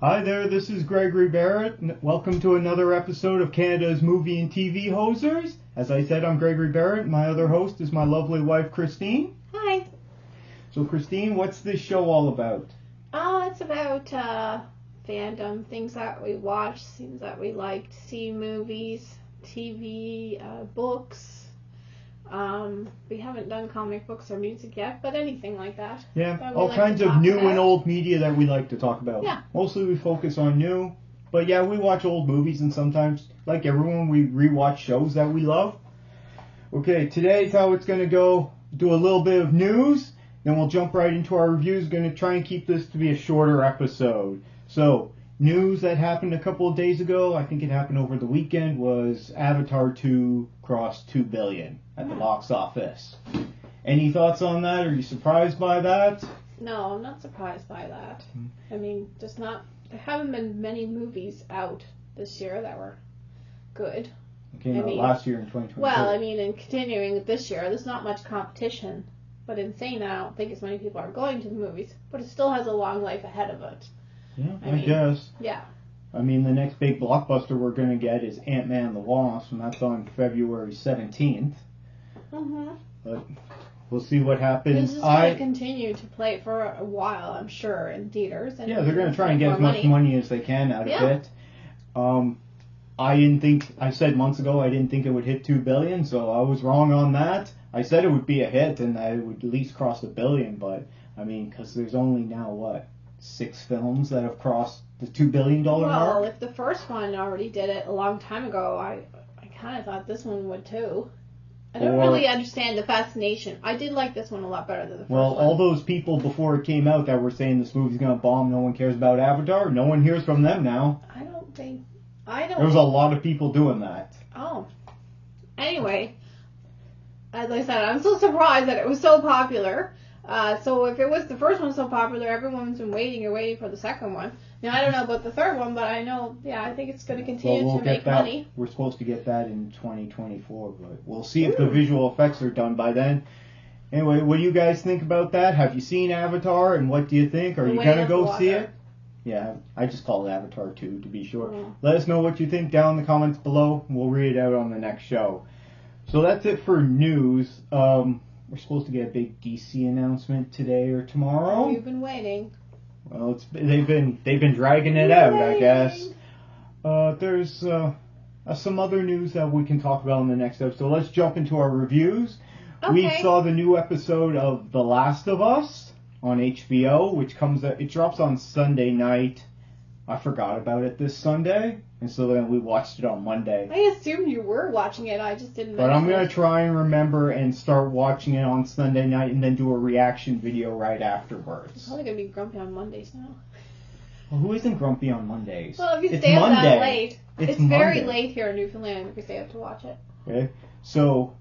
Hi there, this is Gregory Barrett. Welcome to another episode of Canada's Movie and TV Hosers. As I said, I'm Gregory Barrett. My other host is my lovely wife, Christine. Hi. So, Christine, what's this show all about? It's about fandom, things that we watch, things that we like to see, movies, TV, books. We haven't done comic books or music yet, but anything like that. Yeah, all kinds of new and old media that we like to talk about. Yeah. Mostly we focus on new, but yeah, we watch old movies and sometimes, like everyone, we rewatch shows that we love. Okay, today's how it's going to go. Do a little bit of news, then we'll jump right into our reviews. Going to try and keep this to be a shorter episode. So, news that happened a couple of days ago, I think it happened over the weekend, was Avatar 2 crossed 2 billion at the box office. Any thoughts on that? Are you surprised by that? No, I'm not surprised by that. I mean, there haven't been many movies out this year that were good. Came out last year in 2022. Well, I mean, in continuing this year, there's not much competition. But in saying that, I don't think as many people are going to the movies. But it still has a long life ahead of it. Yeah, I guess. Yeah. I mean, the next big blockbuster we're going to get is Ant-Man and the Wasp, and that's on February 17th. Mm-hmm. But we'll see what happens. This is going to continue to play for a while, I'm sure, in theaters. And yeah, they're going to try and get as much money as they can out of it. I said months ago I didn't think it would hit 2 billion, so I was wrong on that. I said it would be a hit and that it would at least cross 1 billion, but, I mean, because there's only now, 6 films that have crossed the $2 billion mark? Well, if the first one already did it a long time ago, I kind of thought this one would too. I don't really understand the fascination. I did like this one a lot better than the first one. Well, all those people before it came out that were saying this movie's going to bomb, no one cares about Avatar, no one hears from them now. There's a lot of people doing that. Oh. Anyway, as I said, I'm so surprised that it was so popular. So if it was the first one so popular, everyone's been waiting for the second one. Now, I don't know about the third one, but I know, I think it's going to continue to make money. We're supposed to get that in 2024, but we'll see if the visual effects are done by then. Anyway, what do you guys think about that? Have you seen Avatar, and what do you think? Are you going to go see it? Yeah, I just call it Avatar 2, to be sure. Yeah. Let us know what you think down in the comments below. We'll read it out on the next show. So that's it for news. We're supposed to get a big DC announcement today or tomorrow. You've been waiting. Well, they've been dragging it out, I guess. There's some other news that we can talk about in the next episode. Let's jump into our reviews. Okay. We saw the new episode of The Last of Us on HBO, which it drops on Sunday night. I forgot about it this Sunday, and so then we watched it on Monday. I assumed you were watching it, I just didn't know. But I'm going to try and remember and start watching it on Sunday night and then do a reaction video right afterwards. I'm probably going to be grumpy on Mondays now. Well, who isn't grumpy on Mondays? Well, if you stay up that late. It's very late here in Newfoundland if you stay up to watch it. Okay, so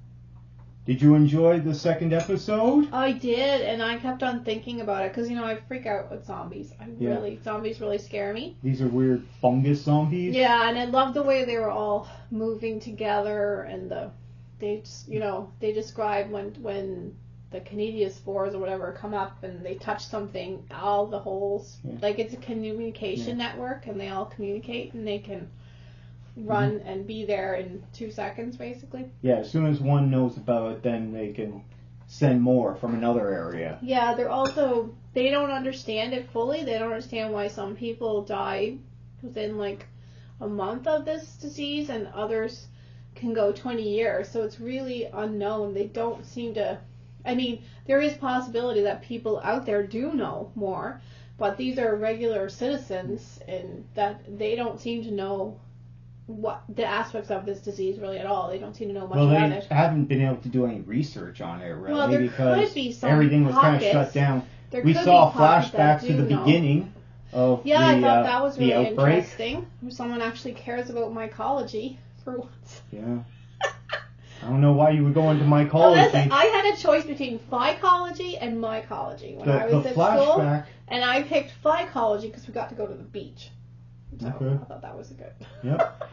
did you enjoy the second episode? I did, and I kept on thinking about it, because, I freak out with zombies. Zombies really scare me. These are weird fungus zombies? Yeah, and I love the way they were all moving together, and they describe when the Canadian spores or whatever come up and they touch something, all the holes, like it's a communication network, and they all communicate, and they can run and be there in 2 seconds, basically. Yeah, as soon as one knows about it, then they can send more from another area. Yeah, they don't understand it fully. They don't understand why some people die within a month of this disease and others can go 20 years. So it's really unknown. They don't seem to... I mean, there is possibility that people out there do know more, but these are regular citizens and that they don't seem to know what the aspects of this disease really at all. They don't seem to know much about it. They haven't been able to do any research on it really, well, because could be some everything was kind of shut down. We saw a flashback to the beginning of I thought that was really interesting. Someone actually cares about mycology for once. Yeah. I don't know why you would go into mycology. Well, listen, I had a choice between phycology and mycology when I was at school, and I picked phycology because we got to go to the beach. So I thought that was good. Yep.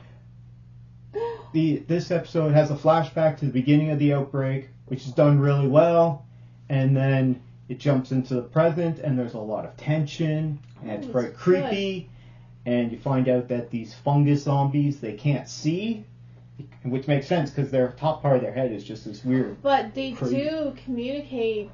This episode has a flashback to the beginning of the outbreak, which is done really well, and then it jumps into the present, and there's a lot of tension, and it's very creepy, and you find out that these fungus zombies, they can't see, which makes sense because their top part of their head is just this weird. But they crazy. do communicate.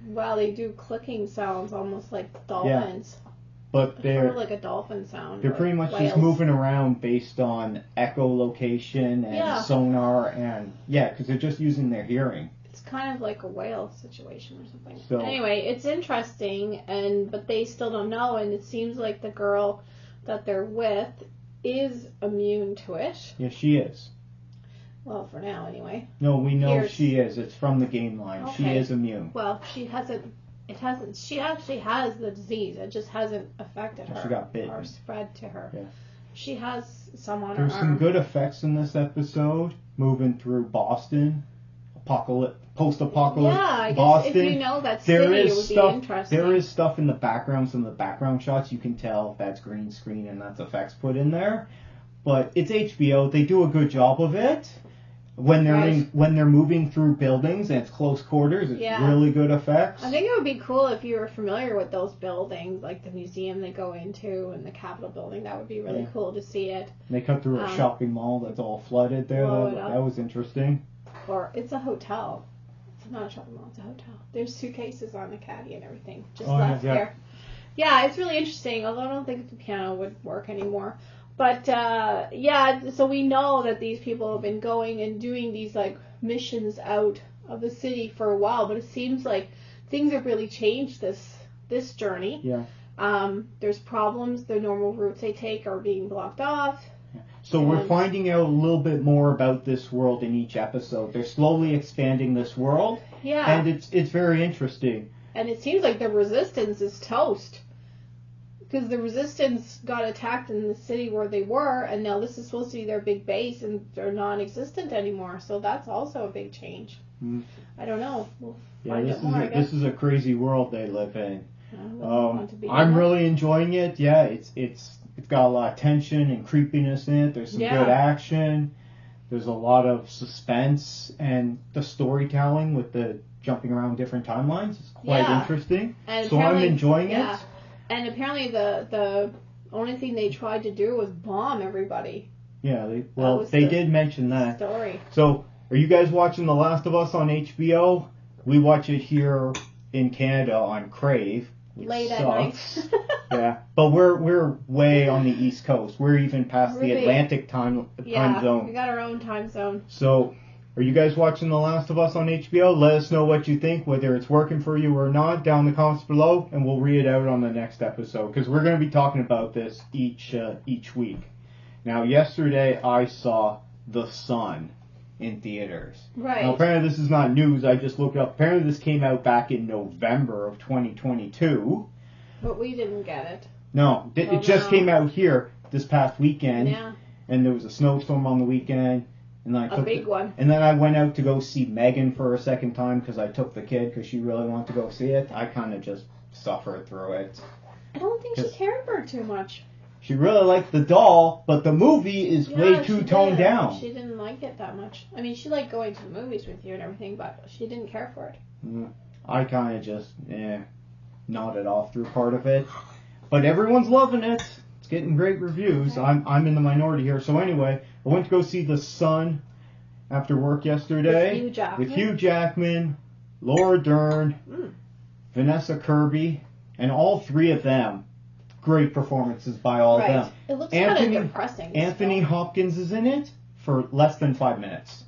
Well, they do clicking sounds, almost like dolphins. Yeah. But they're sort of like a dolphin sound. They're pretty much just moving around based on echolocation and sonar, and because they're just using their hearing. It's kind of like a whale situation or something. So, anyway, it's interesting, but they still don't know, and it seems like the girl that they're with is immune to it. Yeah, she is. Well, for now, anyway. No, we know she is. It's from the game line. Okay. She is immune. Well, she hasn't. It hasn't. She actually has the disease. It just hasn't affected her. She got bitten or spread to her. Yeah. She has some on her There's arm. some good effects in this episode. Moving through Boston, post-apocalypse. Yeah, I guess Boston. if you know that city, it would be interesting. There is stuff in the background. Some of the background shots you can tell that's green screen and that's effects put in there. But it's HBO. They do a good job of it. When they're moving through buildings and it's close quarters, it's really good effects. I think it would be cool if you were familiar with those buildings, like the museum they go into and the Capitol building. That would be really cool to see it. They cut through a shopping mall that's all flooded there. That was interesting. Or it's a hotel. It's not a shopping mall. It's a hotel. There's suitcases on the caddy and everything just left there. Yeah, it's really interesting. Although I don't think the piano would work anymore. But, so we know that these people have been going and doing these, like, missions out of the city for a while, but it seems like things have really changed this journey. Yeah. There's problems. The normal routes they take are being blocked off. Yeah. So we're finding out a little bit more about this world in each episode. They're slowly expanding this world. Yeah. And it's very interesting. And it seems like the resistance is toast. Because the resistance got attacked in the city where they were, and now this is supposed to be their big base, and they're non-existent anymore. So that's also a big change. I don't know. We'll find out more, I guess. This is a crazy world they live in. I'm really enjoying it. Yeah, it's got a lot of tension and creepiness in it. There's some good action. There's a lot of suspense, and the storytelling with the jumping around different timelines is quite interesting. And so I'm enjoying it. And apparently the only thing they tried to do was bomb everybody. Yeah, they did mention that. Story. So, are you guys watching The Last of Us on HBO? We watch it here in Canada on Crave. Late at night. Yeah, but we're way on the East Coast. We're even past the Atlantic time zone. We got our own time zone. So, are you guys watching The Last of Us on HBO? Let us know what you think, whether it's working for you or not, down in the comments below, and we'll read it out on the next episode, because we're going to be talking about this each week. Now, yesterday I saw The Sun in theaters. Right. Now, apparently this is not news. I just looked it up. Apparently this came out back in November of 2022. But we didn't get it. No, it just came out here this past weekend. Yeah. And there was a snowstorm on the weekend. And then a big one. And then I went out to go see Megan for a second time because I took the kid because she really wanted to go see it. I kind of just suffered through it. I don't think she cared for it too much. She really liked the doll, but the movie is way too toned down. She didn't like it that much. I mean, she liked going to the movies with you and everything, but she didn't care for it. I kind of just nodded off through part of it. But everyone's loving it. It's getting great reviews. Okay. I'm in the minority here. So anyway, I went to go see The Sun after work yesterday. With Hugh Jackman, Laura Dern, Vanessa Kirby, and all three of them. Great performances by all of them. It looks kind of depressing. Anthony Hopkins is in it for less than 5 minutes.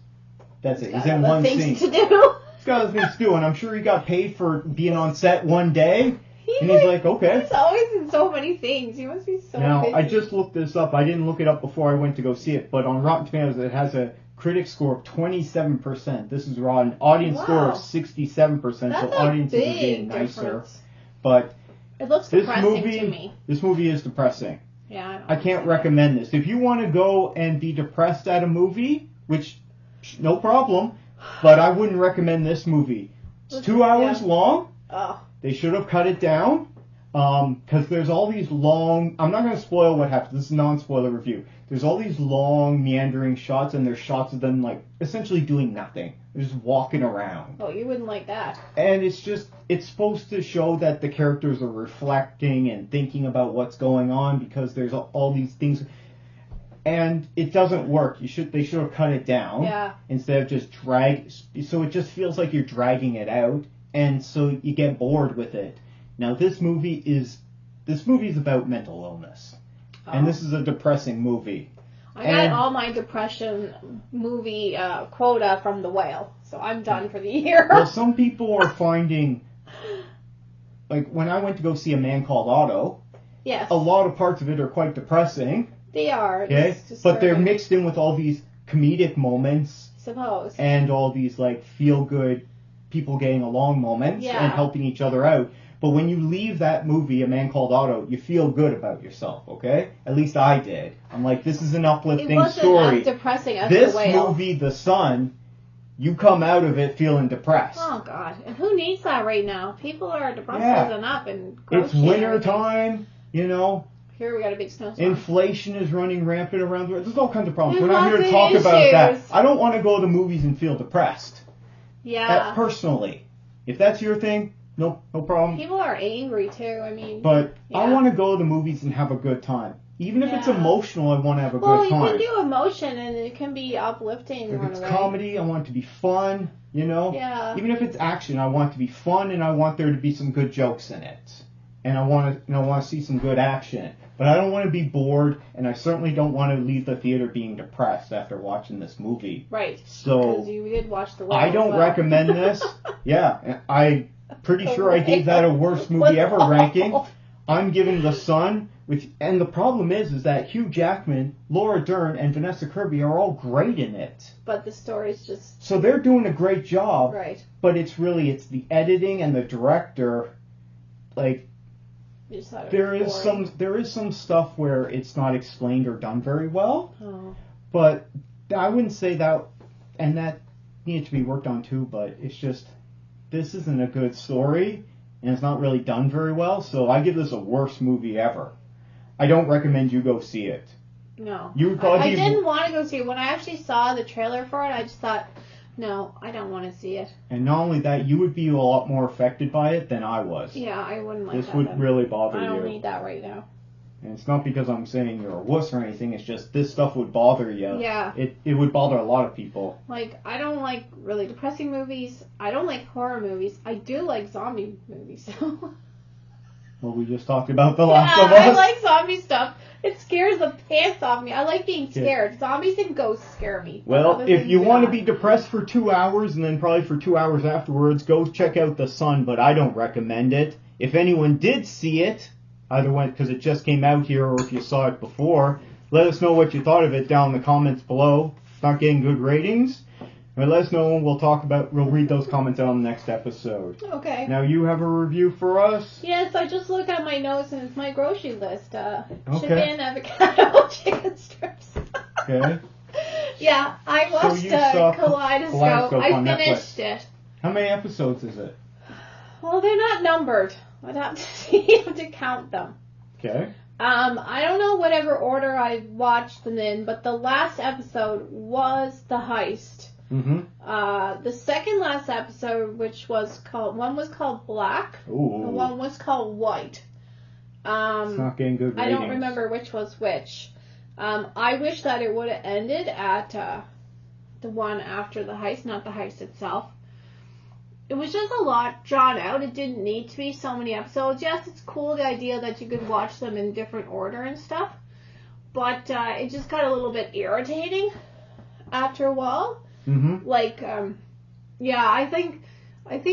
That's it. He's in one scene. He's to do. got other things to do, and I'm sure he got paid for being on set one day. And he's like, okay. He's always in so many things. He must be so busy. I just looked this up. I didn't look it up before I went to go see it, but on Rotten Tomatoes it has a critic score of 27%. This is raw. An audience score of 67%, so audiences are getting nicer. But it looks depressing to me. This movie is depressing. Yeah, I can't recommend this. If you want to go and be depressed at a movie, which, no problem, but I wouldn't recommend this movie. It's 2 hours long. Oh. They should have cut it down, Because there's all these long... I'm not going to spoil what happens. This is a non-spoiler review. There's all these long, meandering shots, and there's shots of them, like, essentially doing nothing. They're just walking around. Oh, you wouldn't like that. And it's supposed to show that the characters are reflecting and thinking about what's going on, because there's all these things... And it doesn't work. They should have cut it down. Yeah. Instead of just so it just feels like you're dragging it out, and so you get bored with it. Now this movie is about mental illness, and this is a depressing movie. I got all my depression movie quota from The Whale, so I'm done for the year. Well, some people are finding, like when I went to go see A Man Called Otto, yes, a lot of parts of it are quite depressing. They are. Okay, but they're mixed in with all these comedic moments, suppose, and all these like feel-good people getting along moments and helping each other out. But when you leave that movie, A Man Called Otto, you feel good about yourself, okay? At least I did. I'm like, this is an uplifting story. As depressing as this The Whale. movie, The Sun, you come out of it feeling depressed. Oh, God. And who needs that right now? People are depressed enough and it's winter time, you know. Here we got a big snowstorm. Inflation is running rampant around the world. There's all kinds of problems. We're not here to talk about that. I don't want to go to the movies and feel depressed. Yeah. Personally. If that's your thing, no problem. People are angry too, I mean. But I want to go to the movies and have a good time. Even if it's emotional, I want to have a good time. Well, you can do emotion and it can be uplifting. If it's comedy, I want it to be fun, you know? Yeah. Even if it's action, I want it to be fun and I want there to be some good jokes in it. And I want to see some good action. But I don't want to be bored, and I certainly don't want to leave the theater being depressed after watching this movie. Right. So because you did watch The Whale. I don't recommend this. Yeah, I'm pretty sure I gave that a worst movie ever ranking. I'm giving The Sun, and the problem is that Hugh Jackman, Laura Dern, and Vanessa Kirby are all great in it. But the story's just... So they're doing a great job. Right. But it's the editing and the director, like... There is some stuff where it's not explained or done very well, but I wouldn't say that, and that needed to be worked on too. But it's just this isn't a good story, and it's not really done very well. So I give this a worst movie ever. I don't recommend you go see it. No, I didn't want to go see it. When I actually saw the trailer for it, I just thought, no, I don't want to see it. And not only that, you would be a lot more affected by it than I was. Yeah, I wouldn't like this that. This would really bother you. I don't need that right now. And it's not because I'm saying you're a wuss or anything, it's just this stuff would bother you. Yeah. It would bother a lot of people. Like, I don't like really depressing movies. I don't like horror movies. I do like zombie movies. Well, we just talked about The Last of Us. I like zombie stuff. It scares the pants off me. I like being scared. Yeah. Zombies and ghosts scare me. Well, if you want to be depressed for 2 hours and then probably for 2 hours afterwards, go check out The Sun, but I don't recommend it. If anyone did see it, either because it just came out here or if you saw it before, let us know what you thought of it down in the comments below. It's not getting good ratings. But let us know and we'll read those comments out on the next episode. Okay. Now you have a review for us? Yes, I just look at my notes and it's my grocery list. Chicken, avocado, chicken strips. Okay. Yeah, I watched Kaleidoscope. I finished it. How many episodes is it? Well, they're not numbered. I'd have to see, have to count them. Okay. I don't know whatever order I watched them in, but the last episode was the heist. Mm-hmm. The second last episode, one was called Black, Ooh. and one was called White. It's not getting good ratings. I don't remember which was which. I wish that it would have ended at the one after the heist, not the heist itself. It was just a lot drawn out. It didn't need to be so many episodes. Yes, it's cool, the idea that you could watch them in different order and stuff, but it just got a little bit irritating after a while. Mm-hmm. Like, I think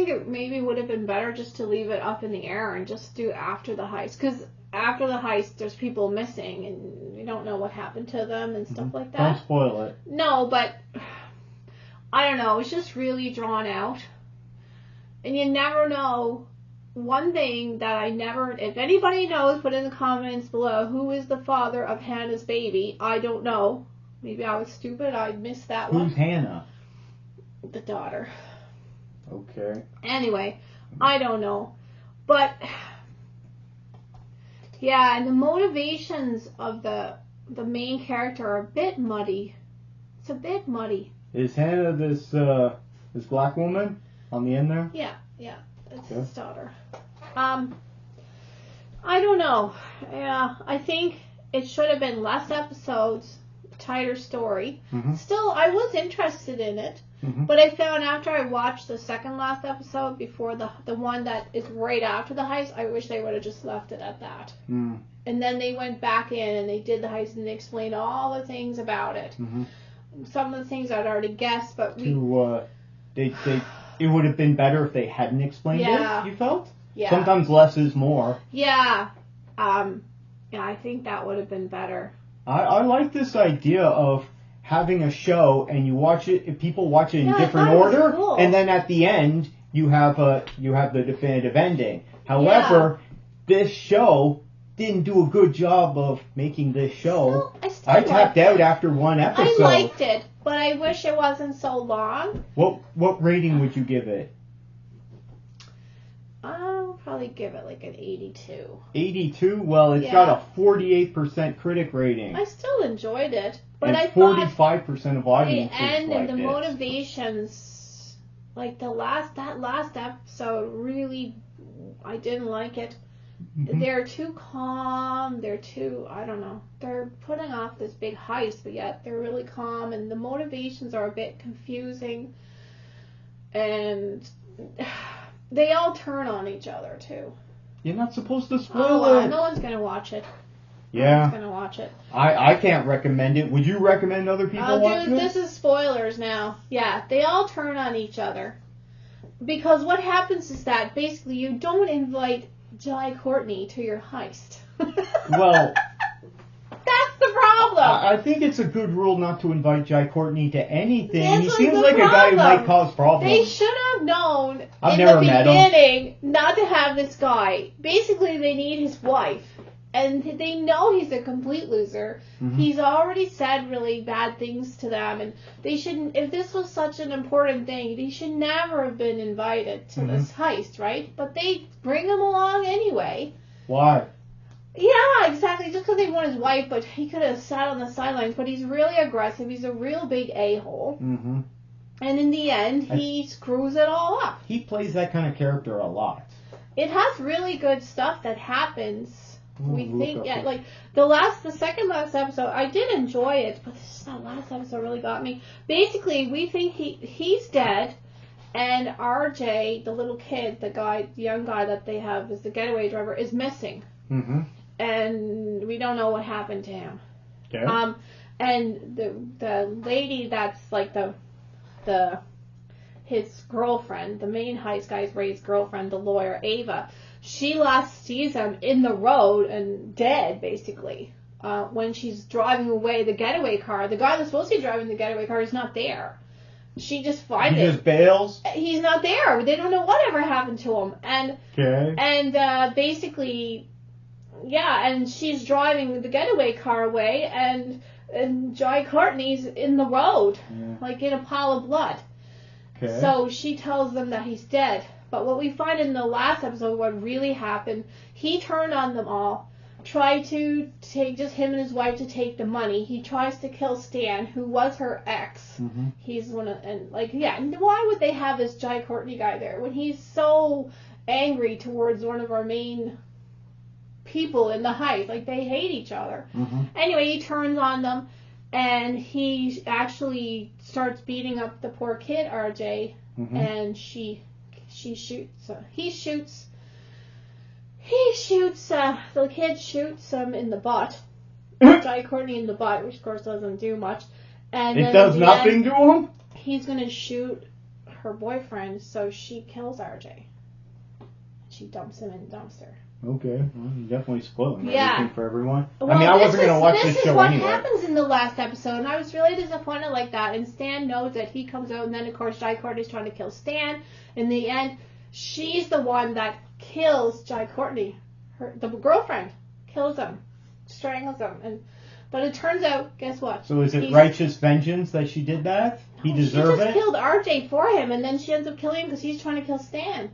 it maybe would have been better just to leave it up in the air and just do after the heist. Because after the heist, there's people missing and you don't know what happened to them and stuff like that. Don't spoil it. No, but I don't know. It's just really drawn out. And you never know. One thing that if anybody knows, put in the comments below, who is the father of Hannah's baby? I don't know. Maybe I was stupid. I missed that one. Who's Hannah? The daughter. Okay. Anyway, I don't know. But Yeah, and the motivations of the main character are a bit muddy. It's a bit muddy. Is Hannah this black woman on the end there? Yeah. It's his daughter. I don't know. Yeah, I think it should have been less episodes, tighter story. Mm-hmm. Still, I was interested in it, but I found after I watched the second last episode before the one that is right after the heist, I wish they would have just left it at that. Mm. And then they went back in and they did the heist and they explained all the things about it. Mm-hmm. Some of the things I'd already guessed, but it would have been better if they hadn't explained it. You felt? Yeah. Sometimes less is more. Yeah. I think that would have been better. I like this idea of having a show and you watch it. People watch it in different order, cool. And then at the end you have the definitive ending. However, this show didn't do a good job of making this show. I tapped out after one episode. I liked it, but I wish it wasn't so long. What rating would you give it? I'll probably give it like an 82. 82? Well, it's got a 48% critic rating. I still enjoyed it, but and I 45% of audiences and liked the it. motivations, like that last episode, really, I didn't like it. Mm-hmm. They're too calm. They're too, I don't know. They're putting off this big heist, but yet they're really calm, and the motivations are a bit confusing, and they all turn on each other too. You're not supposed to spoil it. No one's gonna watch it. Yeah. No one's gonna watch it. I can't recommend it. Would you recommend other people watch it? This is spoilers now. Yeah, they all turn on each other. Because what happens is that basically you don't invite Jai Courtney to your heist. Well, that's the problem. I think it's a good rule not to invite Jai Courtney to anything. He seems the like problem. A guy who might cause problems. They should have known I've in never the met beginning him. not to have this guy. Basically, they need his wife. And they know he's a complete loser. Mm-hmm. He's already said really bad things to them. And they shouldn't, if this was such an important thing, they should never have been invited to this heist, right? But they bring him along anyway. Why? Yeah, exactly. Just because they want his wife, but he could have sat on the sidelines. But he's really aggressive. He's a real big a-hole. Mm-hmm. And in the end, he screws it all up. He plays that kind of character a lot. It has really good stuff that happens. We think, like the second last episode, I did enjoy it, but that last episode really got me. Basically, we think he's dead, and RJ, the little kid, the young guy that they have as the getaway driver, is missing. Mm-hmm. And we don't know what happened to him. Okay. And the lady that's like his girlfriend, the main heist guy's Ray's girlfriend, the lawyer Ava. She last sees him in the road and dead, basically, when she's driving away the getaway car. The guy that's supposed to be driving the getaway car is not there. She just finds He just bails? He's not there. They don't know whatever happened to him. And basically, and she's driving the getaway car away, and Jai Courtney's in the road, like in a pile of blood. Okay. So she tells them that he's dead. But what we find in the last episode, what really happened, he turned on them all, tried to take just him and his wife to take the money. He tries to kill Stan, who was her ex. Mm-hmm. He's one of, and why would they have this Jai Courtney guy there when he's so angry towards one of our main people in the heist? Like, they hate each other. Mm-hmm. Anyway, he turns on them, and he actually starts beating up the poor kid, RJ, and he shoots, the kid shoots him in the butt, Jai Courtney in the butt, which of course doesn't do much. And it does nothing to him? He's going to shoot her boyfriend, so she kills RJ. She dumps him in the dumpster. Okay, well, you're definitely spoiling everything for everyone. Well, I mean, I wasn't going to watch this show anyway. This is what happens in the last episode, and I was really disappointed like that. And Stan knows that he comes out, and then, of course, Jai Courtney's trying to kill Stan. In the end, she's the one that kills Jai Courtney. The girlfriend kills him, strangles him. But it turns out, guess what? So is it righteous vengeance that she did that? No, he deserved it? She just killed RJ for him, and then she ends up killing him because he's trying to kill Stan.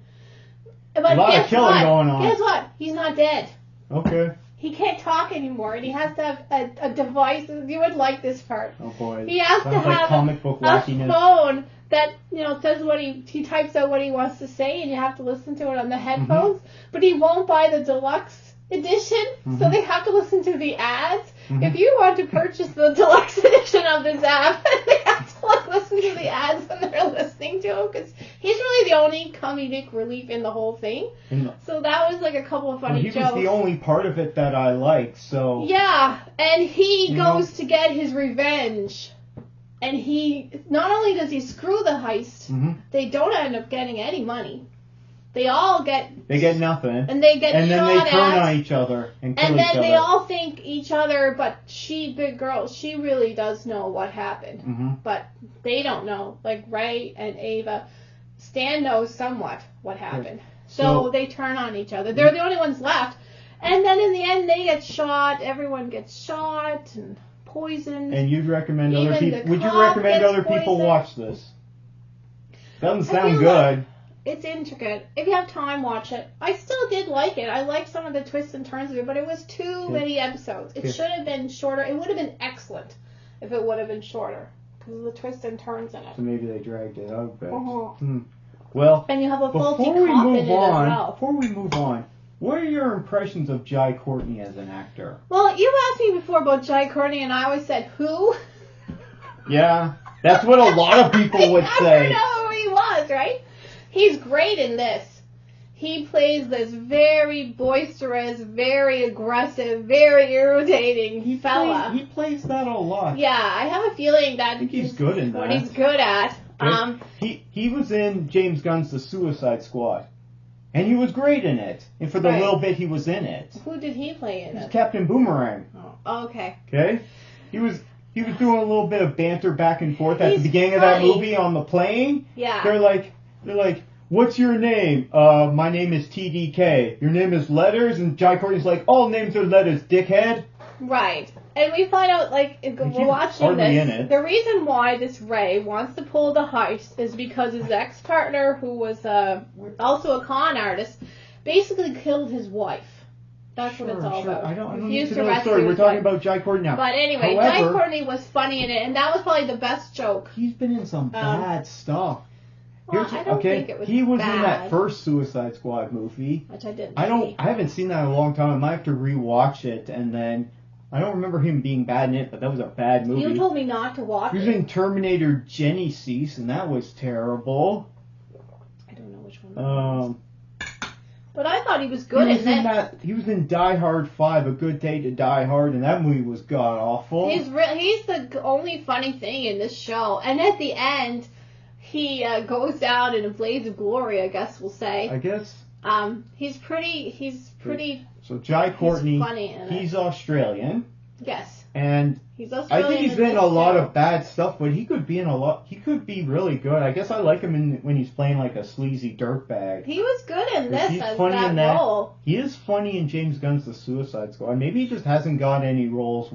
But a lot of killing going on. Guess what? He's not dead. Okay. he can't talk anymore, and he has to have a device. You would like this part. Oh boy. He has Sounds to like have comic book a wackiness. phone that, you know, says what he types out what he wants to say, and you have to listen to it on the headphones. But he won't buy the deluxe edition, so they have to listen to the ads. If you want to purchase the deluxe edition of this app, they have to listen to the ads when they're listening to him, because he's really the only comedic relief in the whole thing. So that was like a couple of funny he jokes. was the only part of it that I liked, so... Yeah, and he goes to get his revenge. And he, not only does he screw the heist, they don't end up getting any money. They all get... They get nothing. And they get and then shot they turn at, on each other and kill and each then other. they all think each other, but she, big girl, she really does know what happened. But they don't know. Like Ray and Ava, Stan knows somewhat what happened. So they turn on each other. They're the only ones left. And then in the end, they get shot. Everyone gets shot and poisoned. And you'd recommend Even other people? the Would you cop recommend gets other people poisoned. watch this? Doesn't I sound feel good. It's intricate. If you have time, watch it. I still did like it. I liked some of the twists and turns of it, but it was too many episodes. It should have been shorter. It would have been excellent if it would have been shorter, because of the twists and turns in it. So maybe they dragged it out a bit. Well, And you have a faulty before we cop in move it as on, well. what are your impressions of Jai Courtney as an actor? Well, you asked me before about Jai Courtney, and I always said, who? Yeah, that's what a lot of people would say. I know who he was, right? He's great in this. He plays this very boisterous, very aggressive, very irritating fella. He plays that a lot. Yeah, I have a feeling that I think he's good in that. what he's good at. He was in James Gunn's The Suicide Squad, and he was great in it. And for the little bit he was in it, Who did he play in he was it? Captain Boomerang. Oh, okay. Okay, he was doing a little bit of banter back and forth at the beginning of funny. that movie on the plane. Yeah. They're like, what's your name? My name is TDK. Your name is Letters? And Jai Courtney's like, all names are letters, dickhead. Right. And we find out, like, if we're watching hardly this, in it. the reason why this Ray wants to pull the heist is because his ex-partner, who was also a con artist, basically killed his wife. That's what it's all about. I don't need Refused to know the rescue story. We're his talking wife. about Jai Courtney now. But anyway, Jai Courtney was funny in it, and that was probably the best joke. He's been in some bad stuff. Well, I don't think it was he was bad. in that first Suicide Squad movie. Which I didn't I haven't seen that in a long time. I might have to rewatch it, and then I don't remember him being bad in it, but that was a bad movie. You told me not to watch He was in Terminator Genesis, and that was terrible. I don't know which one that was. But I thought he was good he was in that. He was in Die Hard 5, A Good Day to Die Hard, and that movie was god awful. He's the only funny thing in this show. And at the end, he goes down in a blaze of glory, I guess we'll say. I guess. He's pretty. So Jai Courtney, funny in he's it. Australian. Yes. And He's Australian. I think he's been in a lot of bad stuff, but he could be in a lot. He could be really good. I guess I like him when he's playing like a sleazy dirtbag. He was good in this He's as funny that in that. role. He is funny in James Gunn's The Suicide Squad. Maybe he just hasn't got any roles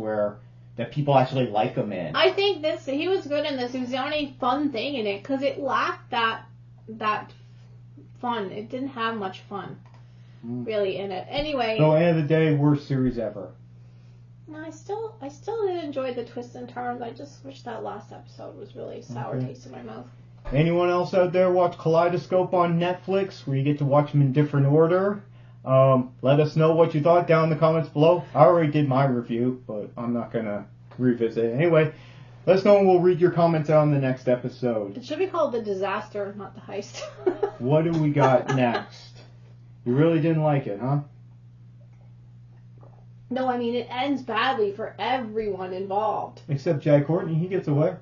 that people actually like him in. I think he was good in this. He was the only fun thing in it because it lacked that fun. It didn't have much fun really in it. Anyway. So end of the day, worst series ever. I still did enjoy the twists and turns. I just wish that last episode was really sour taste in my mouth. Anyone else out there watch Kaleidoscope on Netflix, where you get to watch them in different order? Let us know what you thought down in the comments below. I already did my review, but I'm not going to revisit it. Anyway, let us know and we'll read your comments out on the next episode. It should be called The Disaster, not The Heist. What do we got next? You really didn't like it, huh? No, I mean, it ends badly for everyone involved. Except Jai Courtney, he gets away.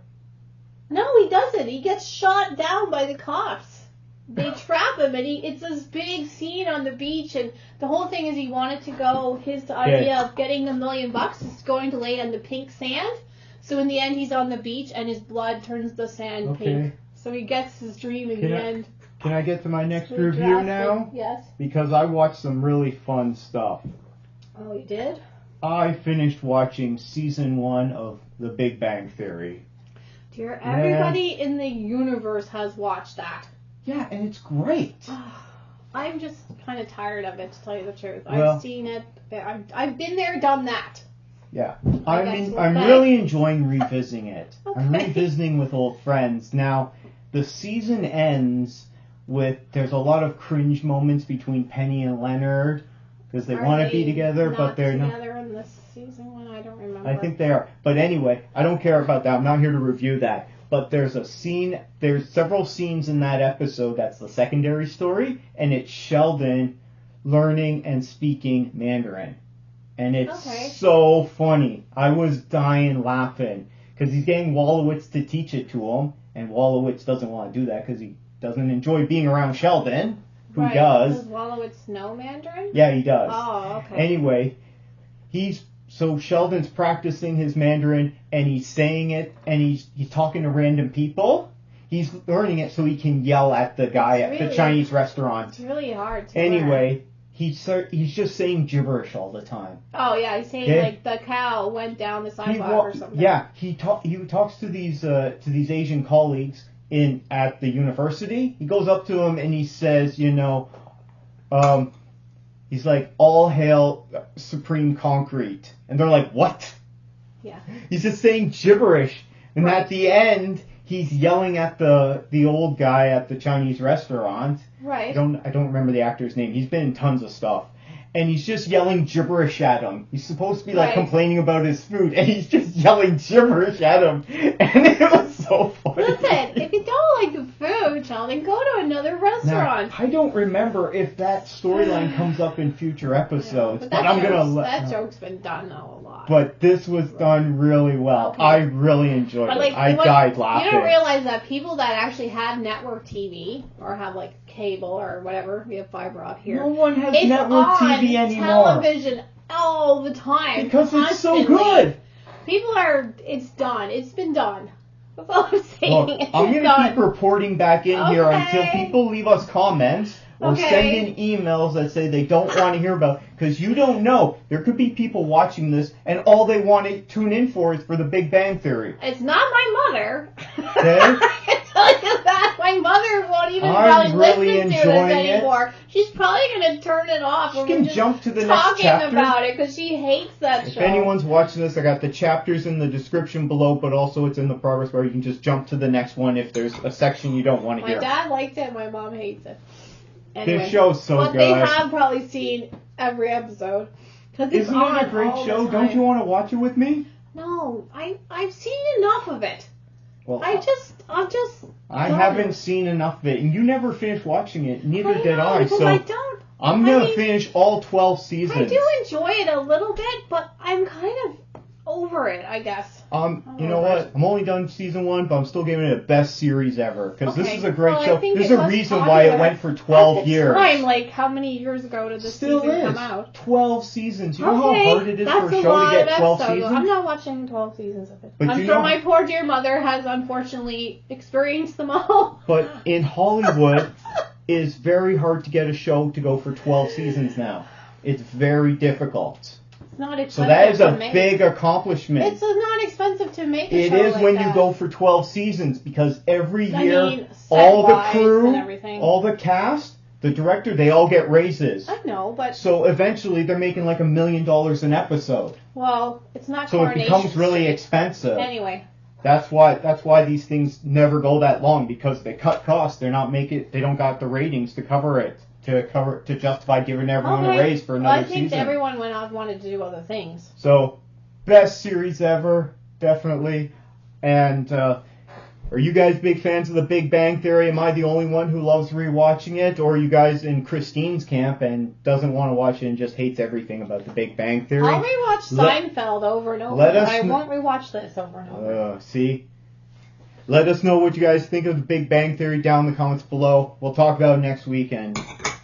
No, he doesn't. He gets shot down by the cops. They trap him, and it's this big scene on the beach, and the whole thing is he wanted to go, his idea of getting $1 million is going to lay on the pink sand. So in the end, he's on the beach, and his blood turns the sand pink. So he gets his dream in the end. Can I get to my next review now? Yes. Because I watched some really fun stuff. Oh, you did? I finished watching season 1 of The Big Bang Theory. Dear, everybody in the universe has watched that. Yeah, and it's great. I'm just kind of tired of it, to tell you the truth. Well, I've seen it I've been there, done that. Yeah. I guess I'm we'll really enjoying revisiting it. I'm Okay. revisiting with old friends. Now, the season ends with, there's a lot of cringe moments between Penny and Leonard, because they want to be together, but they're not. together in this season one. I don't remember. I think they are. But anyway, I don't care about that. I'm not here to review that. But there's several scenes in that episode that's the secondary story, and it's Sheldon learning and speaking Mandarin. And it's so funny. I was dying laughing, because he's getting Wolowitz to teach it to him, and Wolowitz doesn't want to do that because he doesn't enjoy being around Sheldon, who does. Does Wolowitz know Mandarin? Yeah, he does. Oh, okay. Anyway, so Sheldon's practicing his Mandarin, and he's saying it, and he's talking to random people. He's learning it so he can yell at the guy at the Chinese restaurant. It's really hard to learn. He's just saying gibberish all the time. Oh yeah, he's saying like the cow went down the sidewalk or something. Yeah, he talks to these Asian colleagues at the university. He goes up to them and he says, he's like, "All hail Supreme Concrete," and they're like, "What?" Yeah. He's just saying gibberish, and at the end, he's yelling at the old guy at the Chinese restaurant. Right. I don't remember the actor's name. He's been in tons of stuff. And he's just yelling gibberish at him. He's supposed to be complaining about his food, and he's just yelling gibberish at him. And it was so funny. Listen, if you don't like the food, Sheldon, go to another restaurant. Now, I don't remember if that storyline comes up in future episodes, but I'm gonna that joke's been done though a lot. But this was done really well. Okay. I really enjoyed it. I died laughing. You don't realize that people that actually have network TV or have like cable or whatever, we have fiber up here. No one has network TV anymore. Television all the time. Because it's so good. People it's done. It's been done. That's all I'm saying. Look, I'm going to keep reporting back in here until people leave us comments or send in emails that say they don't want to hear about, because you don't know. There could be people watching this and all they want to tune in for is for the Big Bang Theory. It's not my mother. Okay? I can tell you that. My mother won't even probably listen to this anymore. She's probably going to turn it off. She can jump to the next chapter. Talking about it because she hates that show. If anyone's watching this, I got the chapters in the description below, but also it's in the progress bar. You can just jump to the next one if there's a section you don't want to hear. My dad liked it. My mom hates it. Anyway, this show's so good. But they have probably seen every episode. Isn't it a great show? Don't you want to watch it with me? No, I've seen enough of it. Well, I haven't seen enough of it, and you never finished watching it. Neither did I. So I don't. I'm gonna finish all 12 seasons. I do enjoy it a little bit, but I'm kind of over it, I guess. You know what? I'm only done season 1, but I'm still giving it a best series ever, because this is a great show. There's a reason why it went for 12 years. Like how many years ago did this season come out? 12 seasons. You know how hard it is for a show to get 12 seasons? I'm not watching 12 seasons of it. But I'm sure my poor dear mother has unfortunately experienced them all. But in Hollywood, it's very hard to get a show to go for 12 seasons now. It's very difficult. It's not expensive. So that is a big accomplishment. It's not expensive to make a show It is like when that. you go for 12 seasons, because every year, all the crew, all the cast, the director, they all get raises. I know, but... So eventually they're making like $1 million an episode. Well, it's not So it becomes really expensive. Anyway. That's why these things never go that long, because they cut costs. They don't got the ratings to cover it. To justify giving everyone a raise for another season. I think everyone went off wanted to do other things. So, best series ever, definitely. And are you guys big fans of The Big Bang Theory? Am I the only one who loves rewatching it, or are you guys in Christine's camp and doesn't want to watch it and just hates everything about The Big Bang Theory? I'll rewatch Seinfeld over and over, but I won't rewatch this over and over. See? Let us know what you guys think of The Big Bang Theory down in the comments below. We'll talk about it next week, and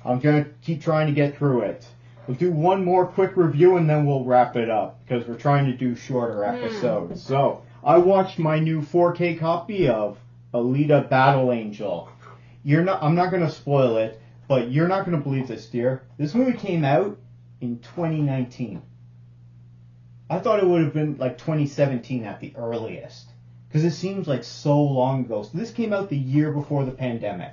I'm going to keep trying to get through it. We'll do one more quick review, and then we'll wrap it up, because we're trying to do shorter episodes. So, I watched my new 4K copy of Alita Battle Angel. I'm not going to spoil it, but you're not going to believe this, dear. This movie came out in 2019. I thought it would have been like 2017 at the earliest. Because it seems like so long ago. So this came out the year before the pandemic.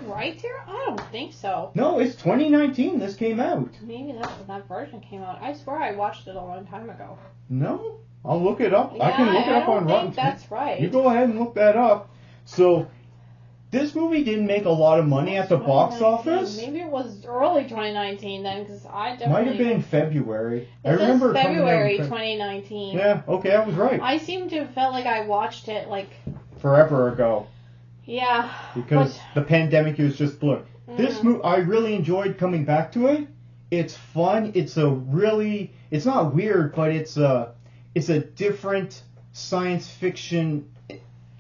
right there? I don't think so. No, it's 2019 this came out. Maybe that's when that version came out. I swear I watched it a long time ago. No? I'll look it up. Yeah, I can look it up on I don't Rotten think that's right. You go ahead and look that up. So, this movie didn't make a lot of money at the box 2019. office. Maybe it was early 2019 then, because I definitely... Might have been February. I It remember says coming out February in 2019. Yeah, okay, I was right. I seem to have felt like I watched it, like... Forever ago. Yeah. Because the pandemic was just blur. This movie, I really enjoyed coming back to it. It's fun. It's not weird, but it's a different science fiction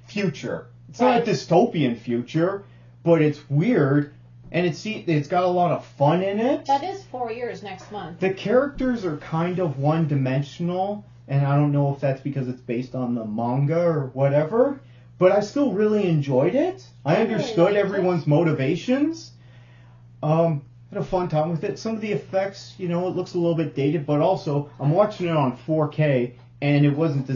future. It's not a dystopian future, but it's weird, and it's got a lot of fun in it. That is 4 years next month. The characters are kind of one-dimensional, and I don't know if that's because it's based on the manga or whatever, but I still really enjoyed it. I understood everyone's motivations. Had a fun time with it. Some of the effects, it looks a little bit dated, but also I'm watching it on 4K, and it wasn't.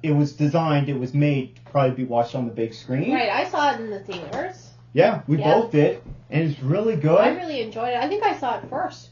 It was designed. It was made to probably be watched on the big screen. Right, I saw it in the theaters. Yeah, we both did, and it's really good. I really enjoyed it. I think I saw it first.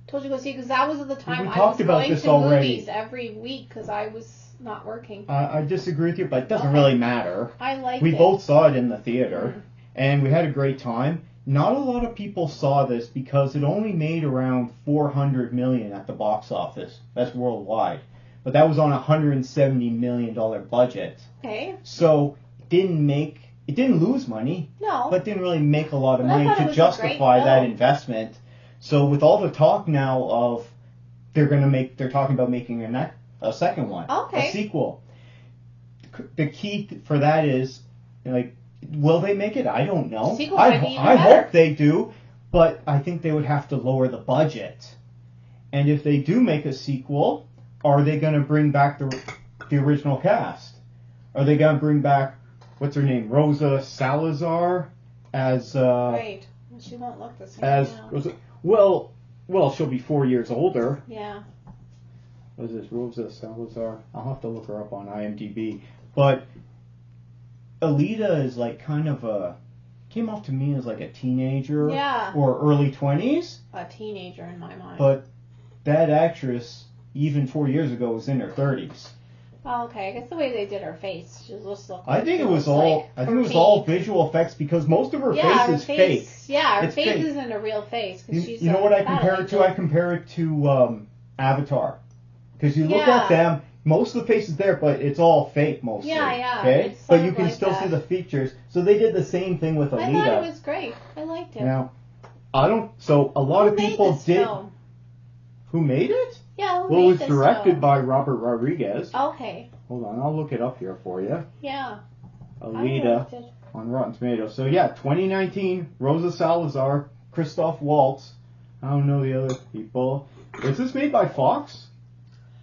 Told you to go see, because that was at the time We I talked was about going this to already. movies every week because I was not working. I disagree with you, but it doesn't really matter. I liked We it. both saw it in the theater, and we had a great time. Not a lot of people saw this because it only made around $400 million at the box office. That's worldwide. But that was on a $170 million budget. Okay. So it didn't lose money, No. but didn't really make a lot of Well, I money thought it to was a justify great that film. investment. So with all the talk now of they're talking about making a second one, Okay. a sequel. The key for that is, will they make it? I don't know. Sequel might be even I better. hope they do, but I think they would have to lower the budget. And if they do make a sequel, are they going to bring back the original cast? Are they going to bring back, what's her name, Rosa Salazar as Right. She won't look the same now. Well, she'll be 4 years older. Yeah. What is this, Rosa Salazar? I'll have to look her up on IMDb. But Alita is came off to me as like a teenager. Yeah. Or early 20s. A teenager in my mind. But that actress, even 4 years ago, was in her 30s. Oh, okay. I guess the way they did her face, she just looked. I think it was all visual effects because most of her face is fake. Yeah, her It's face fake. isn't a real face. You know what I compare it to? I compare it to Avatar. Because you look at them, most of the face is there, but it's all fake mostly. Yeah. Okay? It's But sort you of can like still that. see the features. So they did the same thing with Alita. I thought it was great. I liked it. Now, so a lot Who of made people this did. film? Who made it? Yeah, who Well, it made was this directed film? by Robert Rodriguez. Okay. Hold on, I'll look it up here for you. Yeah. I Alita liked it. on Rotten Tomatoes. So yeah, 2019, Rosa Salazar, Christoph Waltz. I don't know the other people. Is this made by Fox?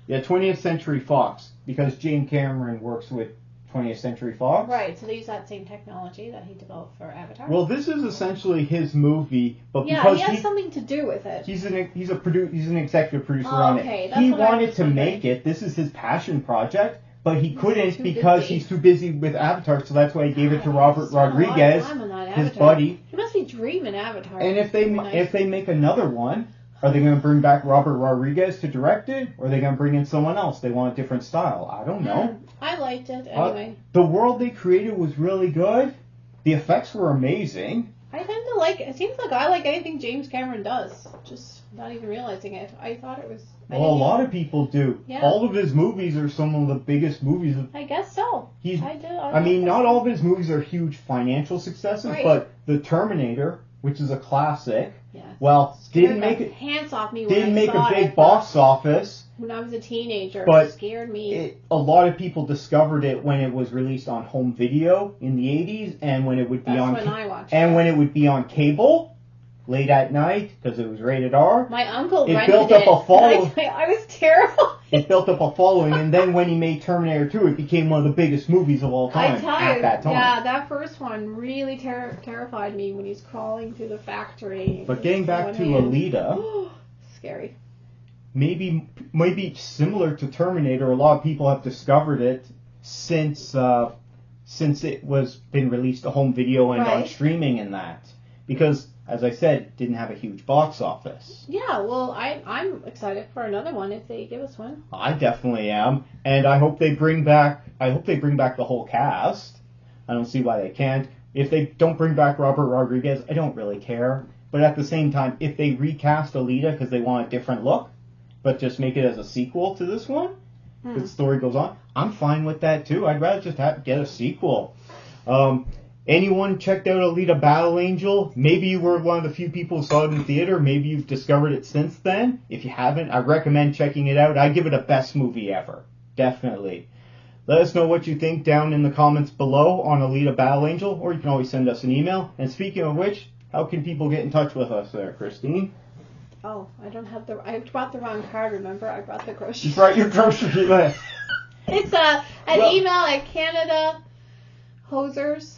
Yeah, 20th Century Fox, because James Cameron works with 20th Century Fox. Right, so they use that same technology that he developed for Avatar. Well, this is essentially his movie, but yeah, because he has something to do with it. he's an executive producer Oh, on okay, it. that's He what I wanted was to wondering. make it. This is his passion project, but he couldn't too because busy. he's too busy with Avatar. So that's why he gave it to God, Robert he spent a lot of Rodriguez, time on that his Avatar. buddy. He must be dreaming Avatar. And if It'd be nice. they make another one, are they going to bring back Robert Rodriguez to direct it, or are they going to bring in someone else? They want a different style. I don't know. I liked it anyway. The world they created was really good. The effects were amazing. I tend to like. It seems like I like anything James Cameron does. Just not even realizing it. I thought it was. Well, a lot of people do. Yeah. All of his movies are some of the biggest movies. I guess so. I mean, not all of his movies are huge financial successes, Right. but The Terminator, which is a classic, Yeah. well, didn't make it. Hands off me. a when I saw big it. box office. When I was a teenager, But it scared me. A lot of people discovered it when it was released on home video in the 80s, and when it would be That's when I watched and it. when it would be on cable late at night because it was rated R. My uncle It rented built up it. a following. I was terrible. It built up a following, and then when he made Terminator 2, it became one of the biggest movies of all time at that time. Yeah, that first one really terrified me when he's crawling through the factory. But getting back to Alita, scary. maybe similar to Terminator, a lot of people have discovered it since since it was been released to home video and on Right. streaming and that. Because, as I said, it didn't have a huge box office. Yeah, well, I'm excited for another one if they give us one. I definitely am. And I hope they bring back the whole cast. I don't see why they can't. If they don't bring back Robert Rodriguez, I don't really care. But at the same time, if they recast Alita because they want a different look, but just make it as a sequel to this one, the story goes on, I'm fine with that too. I'd rather just get a sequel. Anyone checked out Alita Battle Angel? Maybe you were one of the few people who saw it in the theater. Maybe you've discovered it since then. If you haven't, I recommend checking it out. I give it a best movie ever. Definitely. Let us know what you think down in the comments below on Alita Battle Angel, or you can always send us an email. And speaking of which, how can people get in touch with us there, Christine? Oh, I brought the wrong card, remember? I brought the grocery. Just write your grocery list. It's an email at Canada Hosers.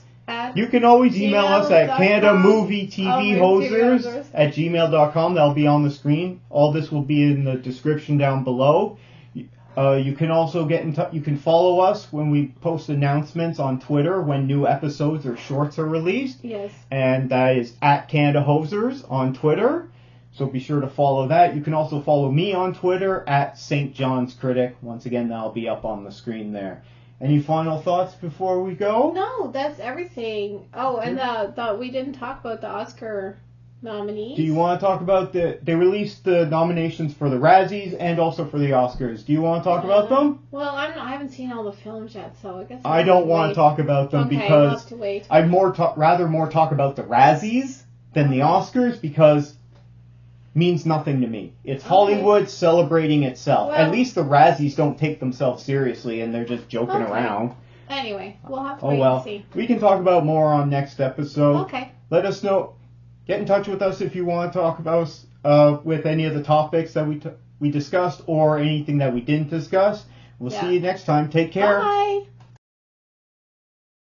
You can always email us at CanadaMovieTVHosers at gmail.com. That'll be on the screen. All this will be in the description down below. You can also get in touch. You can follow us when we post announcements on Twitter when new episodes or shorts are released. Yes. And that is at Canada Hosers on Twitter. So be sure to follow that. You can also follow me on Twitter at St. John's Critic. Once again, that'll be up on the screen there. Any final thoughts before we go? No, that's everything. Oh, and we didn't talk about the Oscar nominees. Do you want to talk about they released the nominations for the Razzies and also for the Oscars. Do you want to talk about them? Well, I haven't seen all the films yet, so I guess I don't want to talk about them because because we'll have to wait. I'd rather talk about the Razzies than the Oscars because means nothing to me. It's Hollywood celebrating itself. Well, at least the Razzies don't take themselves seriously and they're just joking around. Anyway, we'll have to wait and see. We can talk about more on next episode. Okay. Let us know. Get in touch with us if you want to talk about with any of the topics that we discussed or anything that we didn't discuss. We'll see you next time. Take care. Bye.